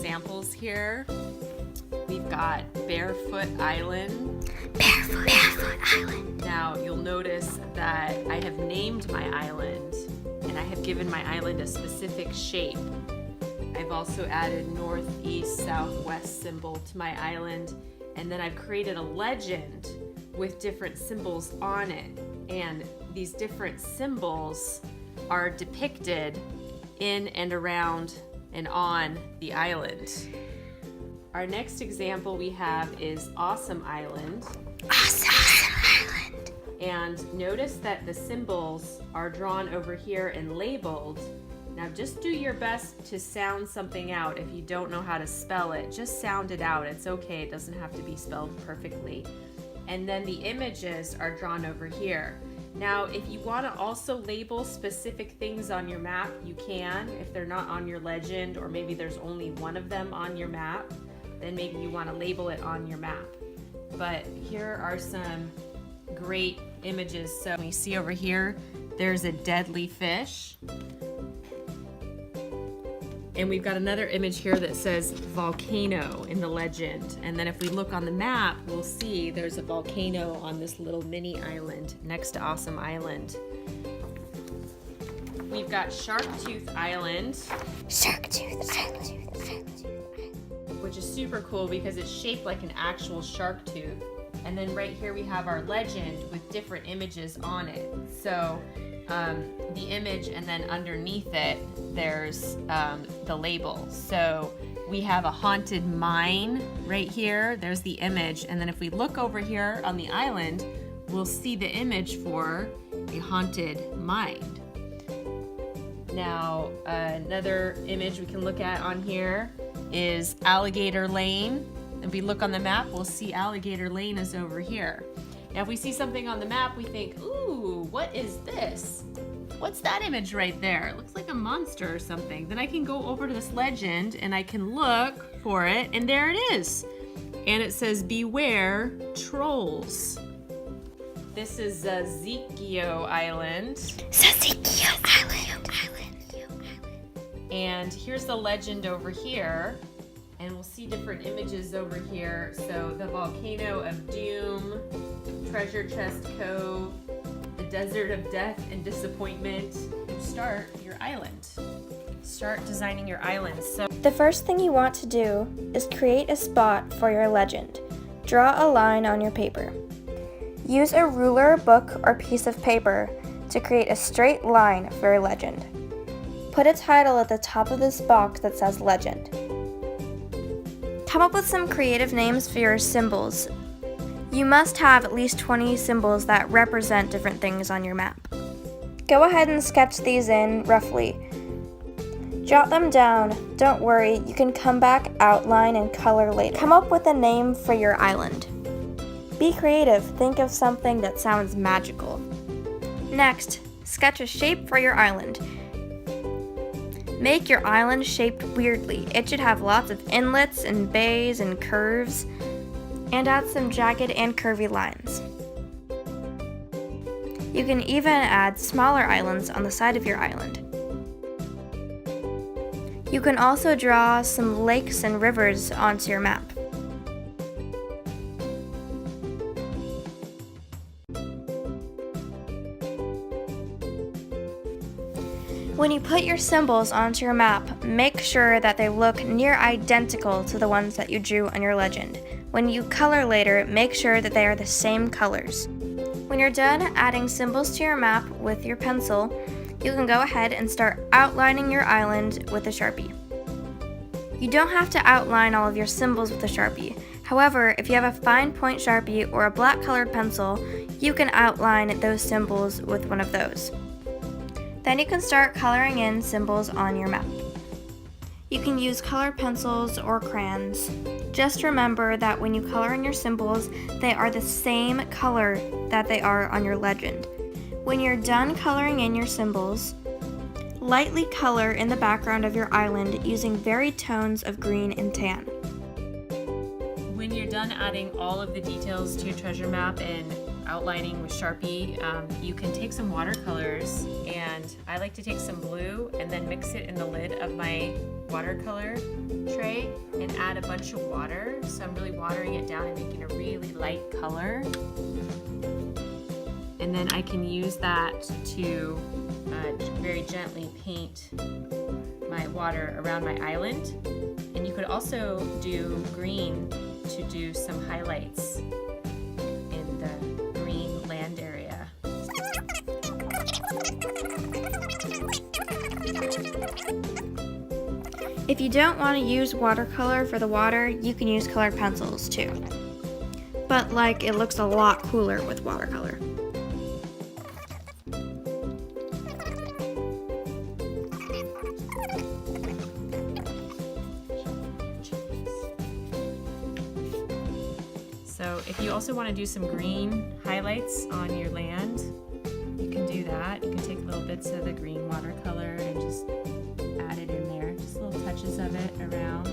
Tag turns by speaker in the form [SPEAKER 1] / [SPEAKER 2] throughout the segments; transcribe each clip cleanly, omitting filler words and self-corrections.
[SPEAKER 1] examples here. We've got Barefoot Island.
[SPEAKER 2] Barefoot Island.
[SPEAKER 1] Now you'll notice that I have named my island and I have given my island a specific shape. I've also added north, east, south, west symbol to my island, and then I've created a legend with different symbols on it, and these different symbols are depicted in and around and on the island. Our next example we have is Awesome Island.
[SPEAKER 2] Awesome Island.
[SPEAKER 1] And notice that the symbols are drawn over here and labeled. Now just do your best to sound something out. If you don't know how to spell it, just sound it out. It's okay, it doesn't have to be spelled perfectly. And then the images are drawn over here. Now, if you want to also label specific things on your map, you can. If they're not on your legend, or maybe there's only one of them on your map, then maybe you want to label it on your map. But here are some great images. So we see over here, there's a deadly fish. And we've got another image here that says volcano in the legend. And then if we look on the map, we'll see there's a volcano on this little mini island next to Awesome Island. We've got Sharktooth Island.
[SPEAKER 2] Sharktooth Island.
[SPEAKER 1] Which is super cool because it's shaped like an actual shark tooth. And then right here we have our legend with different images on it. So the image, and then underneath it there's the label. So we have a haunted mine right here. There's the image, and then if we look over here on the island, we'll see the image for a haunted mine. Now another image we can look at on here is Alligator Lane. If we look on the map, we'll see Alligator Lane is over here. Now if we see something on the map, we think, ooh, what is this? What's that image right there? It looks like a monster or something. Then I can go over to this legend and I can look for it, and there it is. And it says, beware trolls. This is Zazikio Island.
[SPEAKER 2] Zazikio Island.
[SPEAKER 1] And here's the legend over here. And we'll see different images over here. So the Volcano of Doom, Treasure Chest Cove, the Desert of Death and Disappointment. You start your island. Start designing your island. So
[SPEAKER 3] the first thing you want to do is create a spot for your legend. Draw a line on your paper. Use a ruler, book, or piece of paper to create a straight line for your legend. Put a title at the top of this box that says legend. Come up with some creative names for your symbols. You must have at least 20 symbols that represent different things on your map. Go ahead and sketch these in roughly. Jot them down. Don't worry, you can come back, outline, and color later. Come up with a name for your island. Be creative. Think of something that sounds magical. Next, sketch a shape for your island. Make your island shaped weirdly. It should have lots of inlets and bays and curves, and add some jagged and curvy lines. You can even add smaller islands on the side of your island. You can also draw some lakes and rivers onto your map. When you put your symbols onto your map, make sure that they look near identical to the ones that you drew on your legend. When you color later, make sure that they are the same colors. When you're done adding symbols to your map with your pencil, you can go ahead and start outlining your island with a Sharpie. You don't have to outline all of your symbols with a Sharpie. However, if you have a fine point Sharpie or a black colored pencil, you can outline those symbols with one of those. Then you can start coloring in symbols on your map. You can use colored pencils or crayons. Just remember that when you color in your symbols, they are the same color that they are on your legend. When you're done coloring in your symbols, lightly color in the background of your island using varied tones of green and tan.
[SPEAKER 1] when you're done adding all of the details to your treasure map and outlining with Sharpie, you can take some watercolors, and I like to take some blue and then mix it in the lid of my watercolor tray and add a bunch of water. So I'm really watering it down and making a really light color. And then I can use that to very gently paint my water around my island. And you could also do green to do some highlights in the green land area.
[SPEAKER 3] If you don't want to use watercolor for the water, you can use colored pencils too. But like, it looks a lot cooler with watercolor.
[SPEAKER 1] So if you also want to do some green highlights on your land, you can do that. You can take little bits of the green watercolor and just add it in there. Just little touches of it around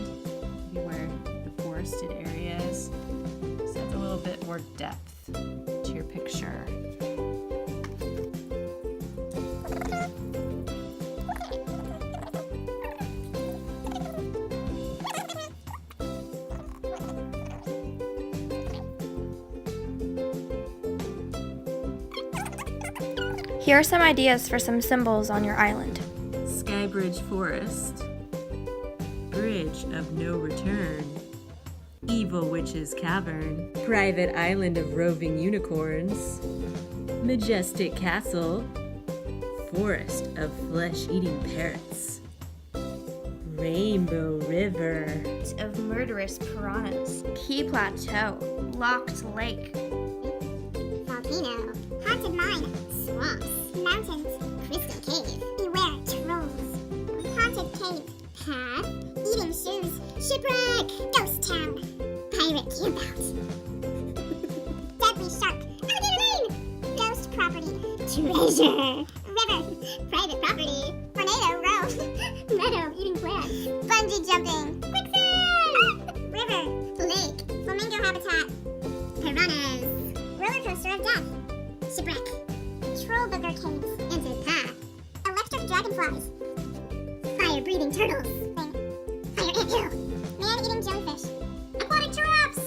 [SPEAKER 1] maybe where the forested area is. So that's a little bit more depth to your picture.
[SPEAKER 3] Here are some ideas for some symbols on your island.
[SPEAKER 1] Skybridge Forest, Bridge of No Return, Evil Witch's Cavern, Private Island of Roving Unicorns, Majestic Castle, Forest of Flesh-Eating Parrots, Rainbow River,
[SPEAKER 3] Of murderous piranhas. Key Plateau. Locked Lake.
[SPEAKER 2] Volcano. Haunted mine. Swamps. Mountains. Crystal cave. Beware trolls. Haunted cave. Path. Eating shoes. Shipwreck. Ghost town. Pirate campout. Deadly shark. Alligator lane. Ghost property. Treasure. River. Private property. Tornado road. Meadow eating plants. Bungee jumping. Quicksand. River. Lake. Flamingo habitat. Piranhas. Roller coaster of death. Shipwreck. Troll booger caves. Into path. Electric dragonflies. Fire breathing turtles. Fire anthill. Man eating jellyfish. Aquatic giraffes.